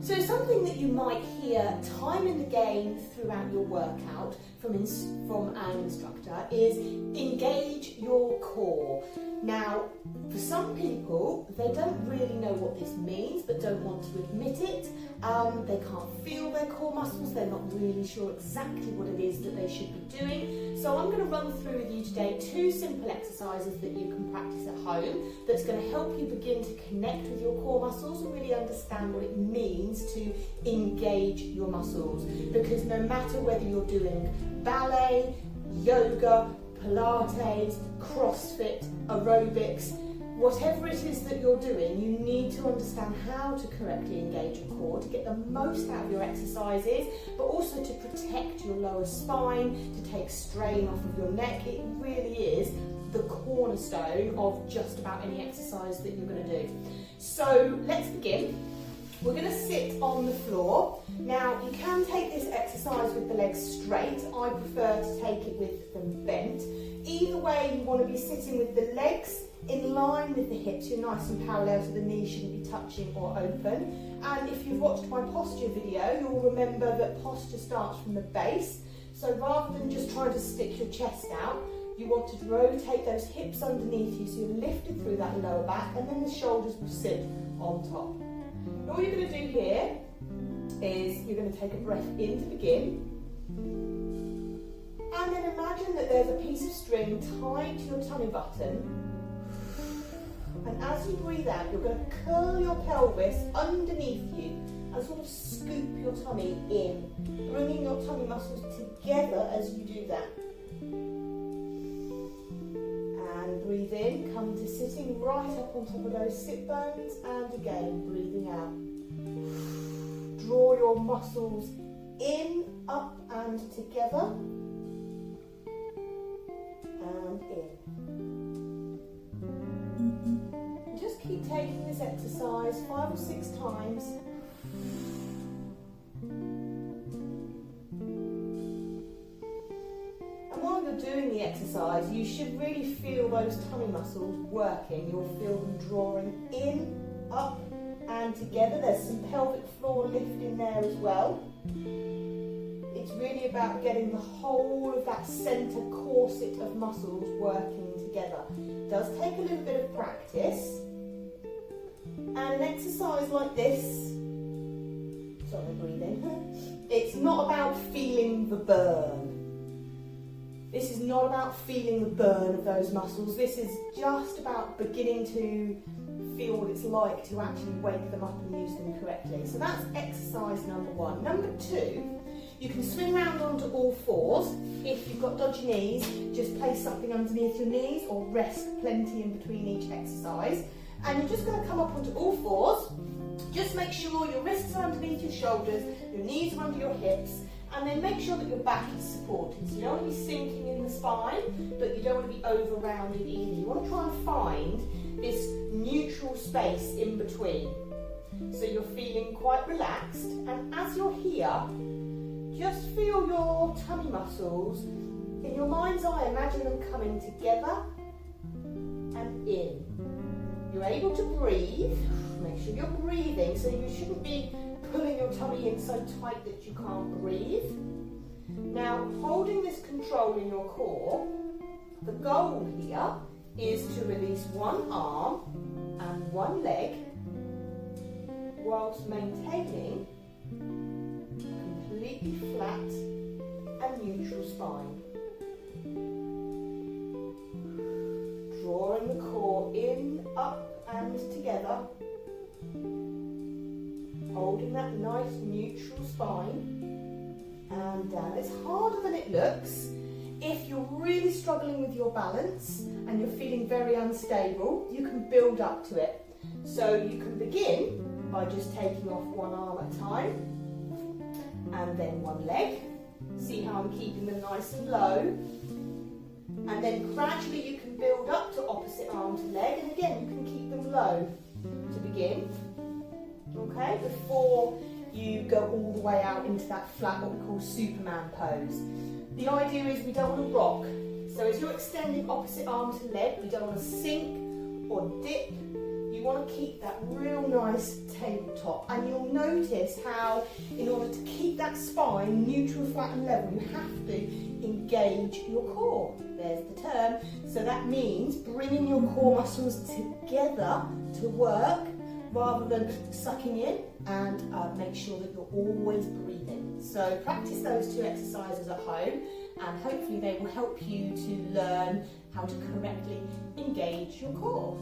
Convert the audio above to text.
So something that you might hear time and again throughout your workout from an instructor is engage your core. Now, for some people, they don't really know what this means but don't want to admit it. They can't feel their core muscles, they're not really sure exactly what it is that they should be doing. So I'm going to run through with you today 2 simple exercises that you can practice at home that's going to help you begin to connect with your core muscles and really understand what it means to engage your muscles. Because no matter whether you're doing ballet, yoga, Pilates, CrossFit, aerobics, whatever it is that you're doing, you need to understand how to correctly engage your core to get the most out of your exercises, but also to protect your lower spine, to take strain off of your neck. It really is the cornerstone of just about any exercise that you're going to do. So let's begin. We're going to sit on the floor. Now, you can take this exercise with the legs straight. I prefer to take it with them bent. Either way, you want to be sitting with the legs in line with the hips. You're nice and parallel, so the knees shouldn't be touching or open. And if you've watched my posture video, you'll remember that posture starts from the base. So rather than just trying to stick your chest out, you want to rotate those hips underneath you so you're lifted through that lower back, and then the shoulders will sit on top. All you're going to do here is you're going to take a breath in to begin, and then imagine that there's a piece of string tied to your tummy button, and as you breathe out you're going to curl your pelvis underneath you and sort of scoop your tummy in, bringing your tummy muscles together as you do that. And breathe in, come to sitting right up on top of those sit bones, and again breathing out. Draw your muscles in, up and together, and in. And just keep taking this exercise 5 or 6 times. And while you're doing the exercise, you should really feel those tummy muscles working. You'll feel them drawing in, up and together. There's some pelvic floor lift in there as well. It's really about getting the whole of that centre corset of muscles working together. It does take a little bit of practice. And an exercise like this, sorry, breathe in. It's not about feeling the burn. This is not about feeling the burn of those muscles. This is just about beginning to feel what it's like to actually wake them up and use them correctly. So that's exercise number 1. Number 2, you can swing around onto all fours. If you've got dodgy knees, just place something underneath your knees or rest plenty in between each exercise. And you're just going to come up onto all fours. Just make sure your wrists are underneath your shoulders, your knees are under your hips, and then make sure that your back is supported. So you don't want to be sinking in the spine, but you don't want to be over-rounded either. You want to try and find this neutral space in between. So you're feeling quite relaxed, and as you're here, just feel your tummy muscles. In your mind's eye, imagine them coming together and in. You're able to breathe. Make sure you're breathing, so you shouldn't be pulling your tummy in so tight that you can't breathe. Now, holding this control in your core, the goal here is to release one arm and one leg whilst maintaining completely flat and neutral spine. Drawing the core in, up and together. Holding that nice neutral spine and down. It's harder than it looks. If you're really struggling with your balance and you're feeling very unstable, you can build up to it. So you can begin by just taking off one arm at a time and then one leg. See how I'm keeping them nice and low. And then gradually you can build up to opposite arm to leg, and again you can keep them low to begin. Okay, before you go all the way out into that flat, what we call Superman pose. The idea is we don't want to rock. So as you're extending opposite arm to leg, we don't want to sink or dip. You want to keep that real nice tabletop, and you'll notice how in order to keep that spine neutral, flat and level, you have to engage your core. There's the term. So that means bringing your core muscles together to work rather than sucking in, and make sure that you're always breathing. So practice those two exercises at home, and hopefully they will help you to learn how to correctly engage your core.